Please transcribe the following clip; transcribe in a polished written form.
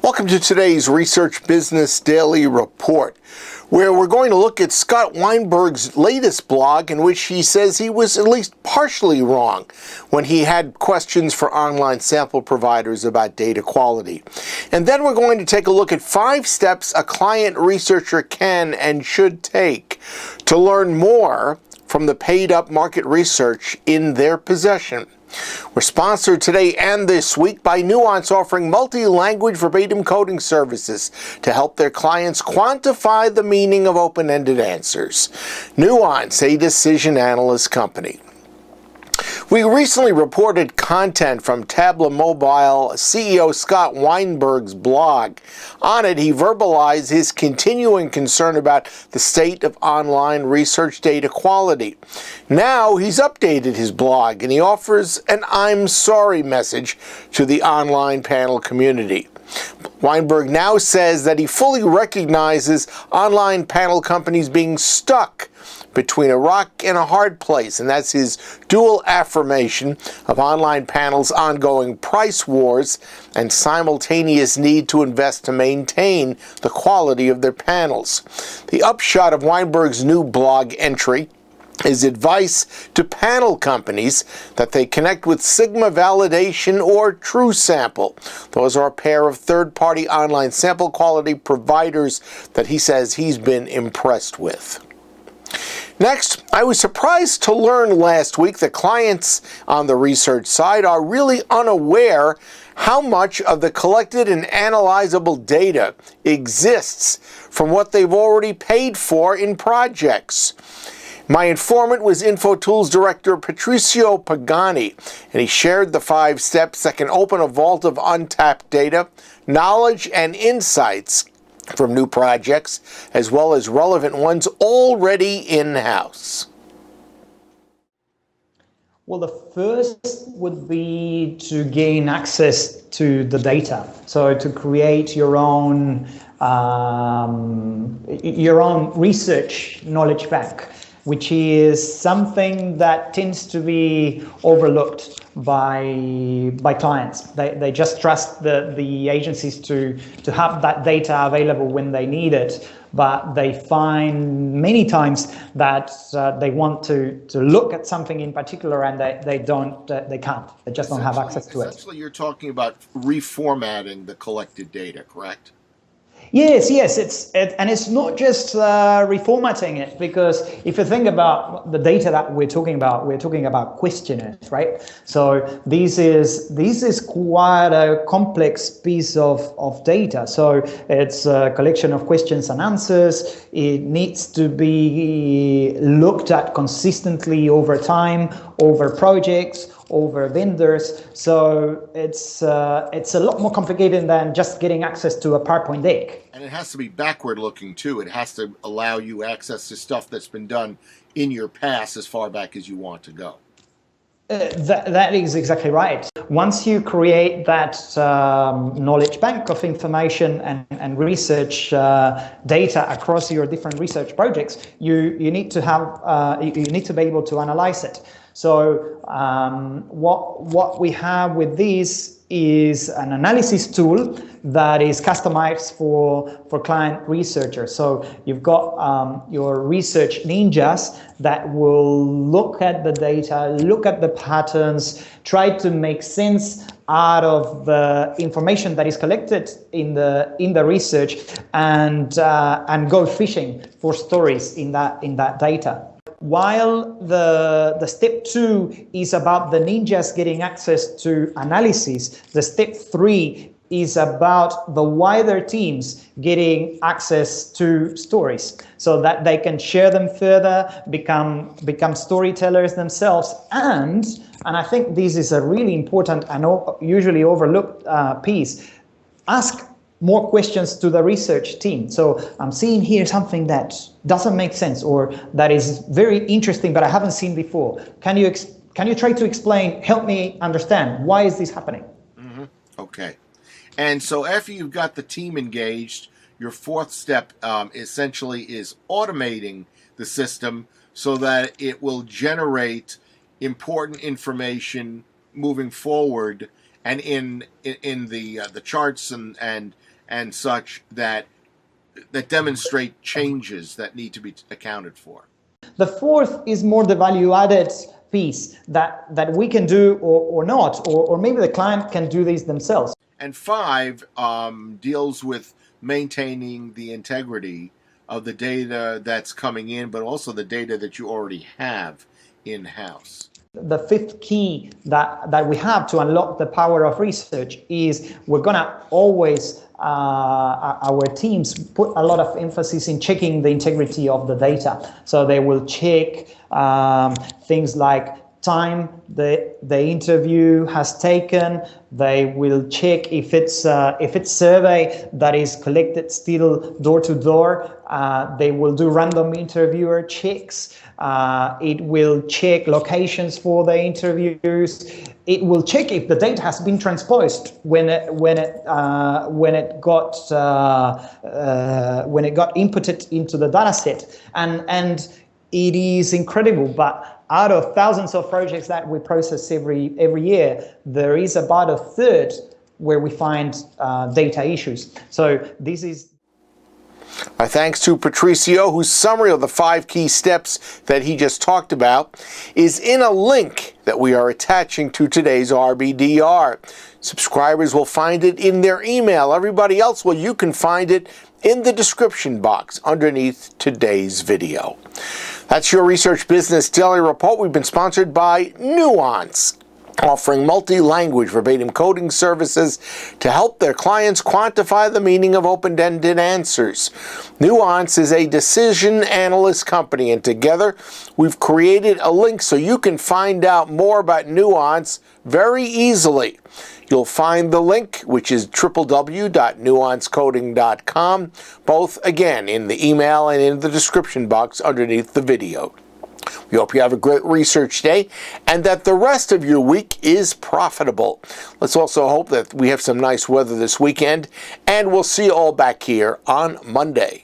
Welcome to today's Research Business Daily Report, where we're going to look at Scott Weinberg's latest blog in which he says he was at least partially wrong when he had questions for online sample providers about data quality. And then we're going to take a look at 5 steps a client researcher can and should take to learn more from the paid-up market research in their possession. We're sponsored today and this week by Nuance, offering multi-language verbatim coding services to help their clients quantify the meaning of open-ended answers. Nuance, a decision analyst company. We recently reported content from Tableau Mobile CEO Scott Weinberg's blog. On it, he verbalized his continuing concern about the state of online research data quality. Now he's updated his blog and he offers an "I'm sorry" message to the online panel community. Weinberg now says that he fully recognizes online panel companies being stuck between a rock and a hard place, and that's his dual affirmation of online panels' ongoing price wars and simultaneous need to invest to maintain the quality of their panels. The upshot of Weinberg's new blog entry is advice to panel companies that they connect with Sigma Validation or TrueSample. Those are a pair of third-party online sample quality providers that he says he's been impressed with. Next, I was surprised to learn last week that clients on the research side are really unaware how much of the collected and analyzable data exists from what they've already paid for in projects. My informant was InfoTools Director Patricio Pagani, and he shared the 5 steps that can open a vault of untapped data, knowledge, and insights from new projects, as well as relevant ones already in-house. Well, the first would be to gain access to the data. So to create your own research knowledge bank, which is something that tends to be overlooked by clients. They just trust the agencies to have that data available when they need it, but they find many times that they want to look at something in particular and they can't. They just don't have access to it. Essentially, you're talking about reformatting the collected data, correct? Yes, it's not just reformatting it, because if you think about the data that we're talking about questionnaires, right? So this is quite a complex piece of data. So it's a collection of questions and answers. It needs to be looked at consistently over time, over projects, over vendors. So it's a lot more complicated than just getting access to a PowerPoint deck. And it has to be backward looking too. It has to allow you access to stuff that's been done in your past as far back as you want to go. That is exactly right. Once you create that knowledge bank of information and research data across your different research projects, you need to have you need to be able to analyze it. So what we have with this is an analysis tool that is customized for client researchers. So you've got your research ninjas that will look at the data, look at the patterns, try to make sense out of the information that is collected in the research, and go fishing for stories in that data. While the step 2 is about the ninjas getting access to analysis, the step 3 is about the wider teams getting access to stories so that they can share them further, become storytellers themselves, and I think this is a really important and usually overlooked piece, ask more questions to the research team. So I'm seeing here something that doesn't make sense or that is very interesting but I haven't seen before. Can you try to explain, help me understand, why is this happening? Mm-hmm. Okay. And so after you've got the team engaged, your 4th step essentially is automating the system so that it will generate important information moving forward and in the charts and such that demonstrate changes that need to be accounted for. The fourth is more the value-added piece that we can do or not, or maybe the client can do these themselves. And 5 deals with maintaining the integrity of the data that's coming in, but also the data that you already have in-house. The fifth key that we have to unlock the power of research is we're going to always, our teams put a lot of emphasis in checking the integrity of the data. So they will check things like time the interview has taken. They will check if it's survey that is collected still door to door. They will do random interviewer checks. It will check locations for the interviews. It will check if the data has been transposed when it got inputted into the data set. And it is incredible, but out of thousands of projects that we process every year, there is about a third where we find data issues. So this is... My thanks to Patricio, whose summary of the 5 key steps that he just talked about is in a link that we are attaching to today's RBDR. Subscribers will find it in their email. Everybody else, well, you can find it in the description box underneath today's video. That's your Research Business Daily Report. We've been sponsored by Nuance, offering multi-language verbatim coding services to help their clients quantify the meaning of open-ended answers. Nuance is a decision analyst company, and together we've created a link so you can find out more about Nuance very easily. You'll find the link, which is www.nuancecoding.com, both again in the email and in the description box underneath the video. We hope you have a great research day and that the rest of your week is profitable. Let's also hope that we have some nice weather this weekend, and we'll see you all back here on Monday.